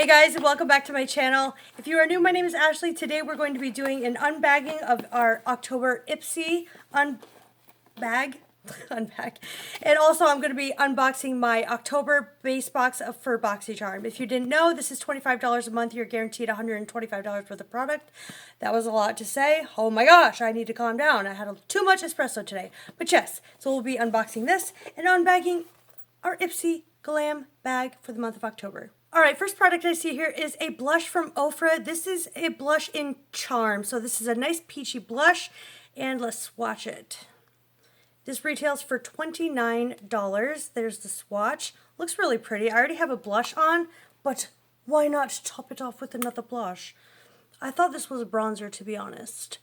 Hey guys, and welcome back to my channel. If you are new, my name is Ashley. Today we're going to be doing an unbagging of our October Ipsy Unbag. Unbag. And also I'm going to be unboxing my October base box for Boxycharm. If you didn't know, this is $25 a month. You're guaranteed $125 worth of product. That was a lot to say. Oh my gosh, I need to calm down. I had too much espresso today. But yes, so we'll be unboxing this and unbagging our Ipsy Glam Bag for the month of October. Alright, first product I see here is a blush from Ofra. This is a blush in Charm. So this is a nice peachy blush, and let's swatch it. This retails for $29. There's the swatch. Looks really pretty. I already have a blush on, but why not top it off with another blush? I thought this was a bronzer, to be honest.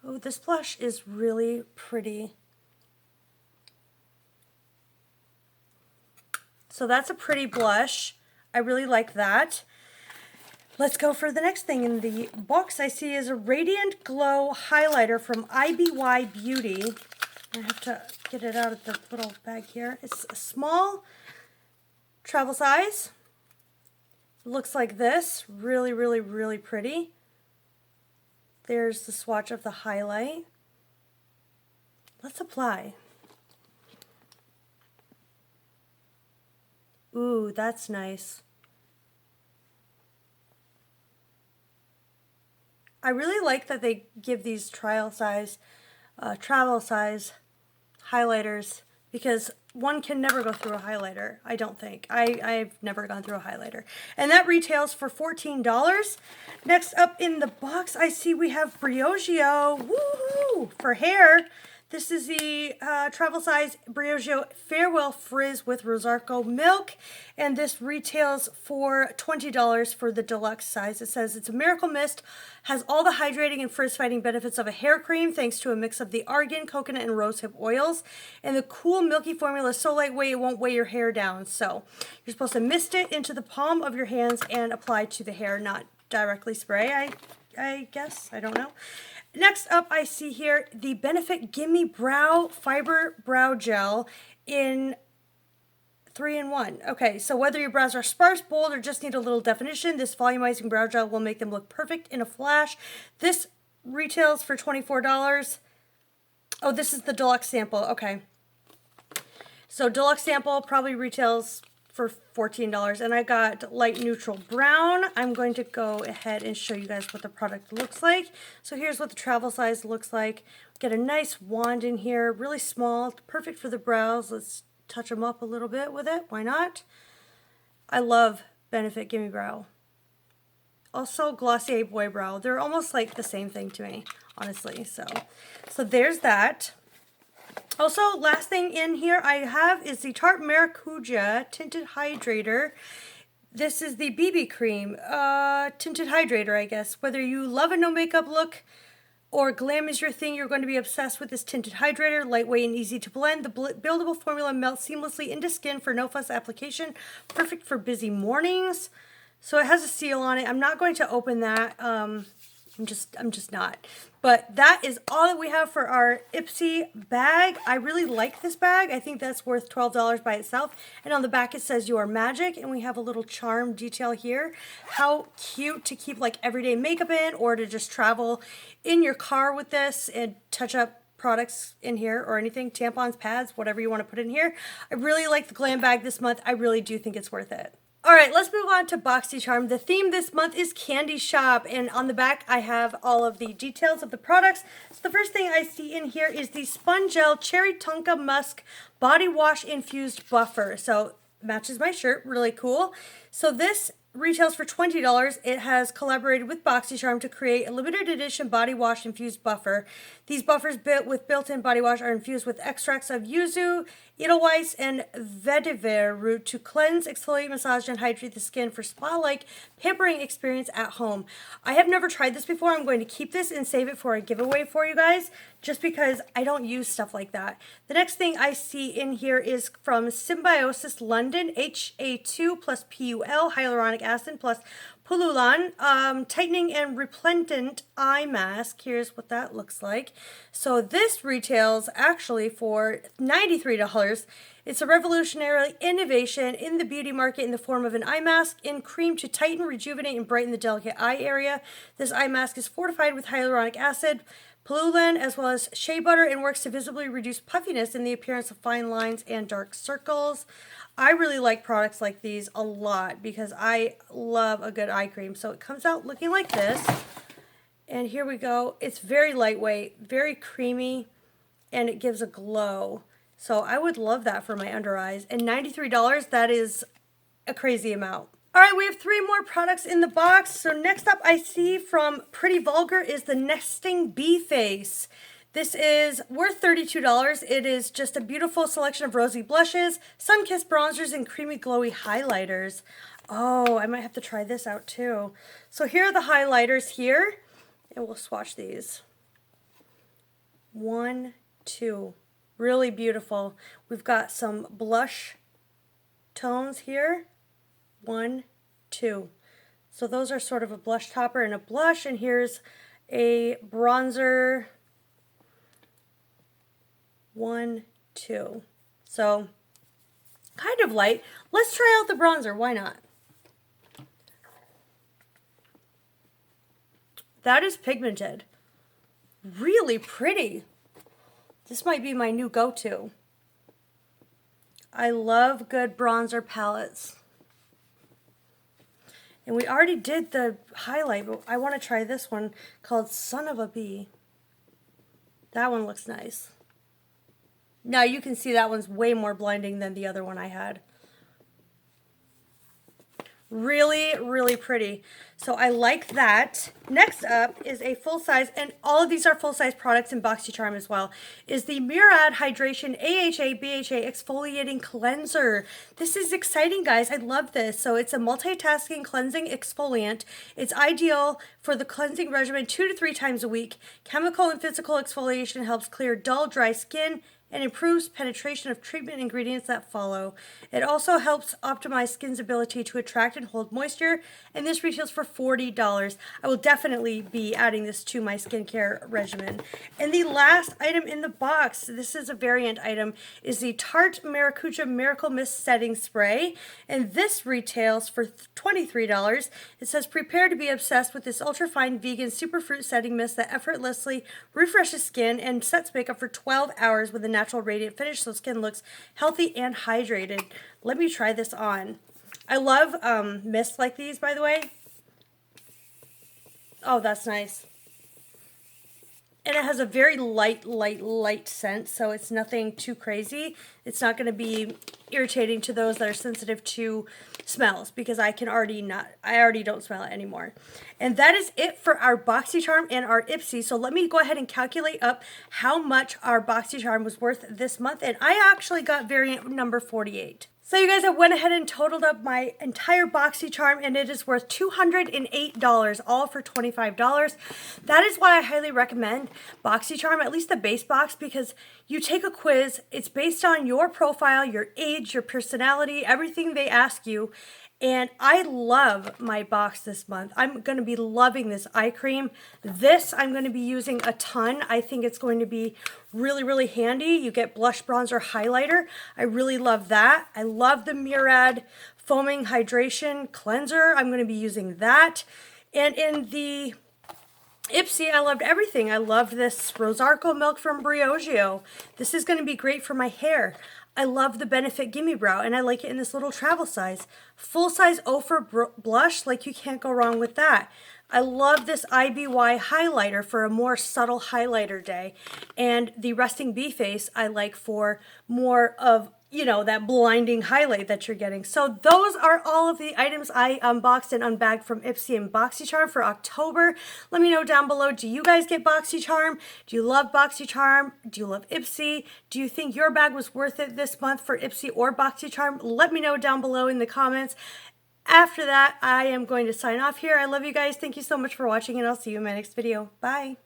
Oh, this blush is really pretty. So that's a pretty blush. I really like that. Let's go for the next thing in the box. I see is a Radiant Glow highlighter from IBY Beauty. I have to get it out of the little bag here. It's a small travel size. It looks like this. Really, really, really pretty. There's the swatch of the highlight. Let's apply. Ooh, that's nice. I really like that they give these travel size highlighters, because one can never go through a highlighter, I don't think. I've never gone through a highlighter. And that retails for $14. Next up in the box, I see we have Briogeo, woohoo, for hair. This is the travel size Briogeo Farewell Frizz with Rosarco Milk, and this retails for $20 for the deluxe size. It says it's a miracle mist, has all the hydrating and frizz fighting benefits of a hair cream thanks to a mix of the argan, coconut, and rosehip oils, and the cool milky formula is so lightweight it won't weigh your hair down. So you're supposed to mist it into the palm of your hands and apply to the hair, not directly spray, I guess. I don't know. Next up, I see here the Benefit Gimme Brow Fiber Brow Gel in 3-in-1. Okay, so whether your brows are sparse, bold, or just need a little definition, this volumizing brow gel will make them look perfect in a flash. This retails for $24. Oh, this is the deluxe sample. Okay. So deluxe sample probably retails for $14, and I got light neutral brown. I'm going to go ahead and show you guys what the product looks like. So here's what the travel size looks like. Get a nice wand in here, really small, perfect for the brows. Let's touch them up a little bit with it. Why not? I love Benefit Gimme Brow. Also Glossier Boy Brow. They're almost like the same thing to me, honestly. So there's that. Also, last thing in here I have is the Tarte Maracuja Tinted Hydrator. This is the BB cream, tinted hydrator, I guess. Whether you love a no makeup look or glam is your thing, you're going to be obsessed with this tinted hydrator. Lightweight and easy to blend. The buildable formula melts seamlessly into skin for no fuss application. Perfect for busy mornings. So it has a seal on it. I'm not going to open that. I'm just not. But that is all that we have for our Ipsy bag. I really like this bag. I think that's worth $12 by itself. And on the back it says "You are magic," and we have a little charm detail here. How cute to keep like everyday makeup in, or to just travel in your car with this and touch up products in here or anything, tampons, pads, whatever you want to put in here. I really like the glam bag this month. I really do think it's worth it. Alright, let's move on to Boxycharm. The theme this month is Candy Shop, and on the back I have all of the details of the products. So the first thing I see in here is the Spongel Cherry Tonka Musk Body Wash Infused Buffer. So matches my shirt, really cool. So this retails for $20. It has collaborated with Boxycharm to create a limited edition body wash infused buffer. These buffers with built-in body wash are infused with extracts of yuzu, edelweiss, and vetiver root to cleanse, exfoliate, massage, and hydrate the skin for spa-like pampering experience at home. I have never tried this before. I'm going to keep this and save it for a giveaway for you guys, just because I don't use stuff like that. The next thing I see in here is from Symbiosis London, HA2 plus PUL, hyaluronic acid plus Pululan Tightening and Replendent Eye Mask. Here's what that looks like. So this retails actually for $93. It's a revolutionary innovation in the beauty market in the form of an eye mask in cream to tighten, rejuvenate, and brighten the delicate eye area. This eye mask is fortified with hyaluronic acid, Pululan, as well as shea butter, and works to visibly reduce puffiness and the appearance of fine lines and dark circles. I really like products like these a lot because I love a good eye cream. So it comes out looking like this. And here we go. It's very lightweight, very creamy, and it gives a glow. So I would love that for my under eyes. And $93, that is a crazy amount. All right, we have 3 more products in the box. So next up I see from Pretty Vulgar is the Nesting Bee Face. This is worth $32. It is just a beautiful selection of rosy blushes, sun-kissed bronzers, and creamy glowy highlighters. Oh, I might have to try this out too. So here are the highlighters here, and we'll swatch these. 1, 2, really beautiful. We've got some blush tones here. 1, 2. So those are sort of a blush topper and a blush, and here's a bronzer. 1, 2. So kind of light. Let's try out the bronzer. Why not? That is pigmented. Really pretty. This might be my new go-to. I love good bronzer palettes. And we already did the highlight, but I want to try this one called Son of a Bee. That one looks nice. Now you can see that one's way more blinding than the other one I had. Really, really pretty. So I like that. Next up is a full-size, and all of these are full-size products in Boxycharm as well, is the Murad Hydration AHA BHA Exfoliating Cleanser. This is exciting, guys. I love this. So it's a multitasking cleansing exfoliant. It's ideal for the cleansing regimen 2 to 3 times a week. Chemical and physical exfoliation helps clear dull, dry skin and improves penetration of treatment ingredients that follow. It also helps optimize skin's ability to attract and hold moisture, and this retails for $40. I will definitely be adding this to my skincare regimen. And the last item in the box, this is a variant item, is the Tarte Maracuja Miracle Mist Setting Spray, and this retails for $23. It says, prepare to be obsessed with this ultra-fine vegan superfruit setting mist that effortlessly refreshes skin and sets makeup for 12 hours with a natural radiant finish so skin looks healthy and hydrated. Let me try this on. I love mists like these, by the way. Oh, that's nice. And it has a very light scent, so it's nothing too crazy. It's not going to be irritating to those that are sensitive to smells, because I already don't smell it anymore. And that is it for our Boxycharm and our Ipsy. So let me go ahead and calculate up how much our Boxycharm was worth this month, and I actually got variant number 48. So you guys, I went ahead and totaled up my entire Boxycharm, and it is worth $208, all for $25. That is why I highly recommend Boxycharm, at least the base box, because you take a quiz. It's based on your profile, your age, your personality, everything they ask you. And I love my box this month. I'm going to be loving this eye cream. This I'm going to be using a ton. I think it's going to be really, really handy. You get blush, bronzer, highlighter. I really love that. I love the Murad Foaming Hydration Cleanser. I'm going to be using that. And in the Ipsy, I loved everything. I loved this Rosarco milk from Briogeo. This is going to be great for my hair. I love the Benefit Gimme Brow, and I like it in this little travel size. Full-size Ofra blush, like you can't go wrong with that. I love this IBY highlighter for a more subtle highlighter day. And the Resting Bee Face I like for more of, you know, that blinding highlight that you're getting. So those are all of the items I unboxed and unbagged from Ipsy and Boxycharm for October. Let me know down below, do you guys get Boxycharm? Do you love Boxycharm? Do you love Ipsy? Do you think your bag was worth it this month for Ipsy or Boxycharm? Let me know down below in the comments. After that, I am going to sign off here. I love you guys. Thank you so much for watching, and I'll see you in my next video. Bye.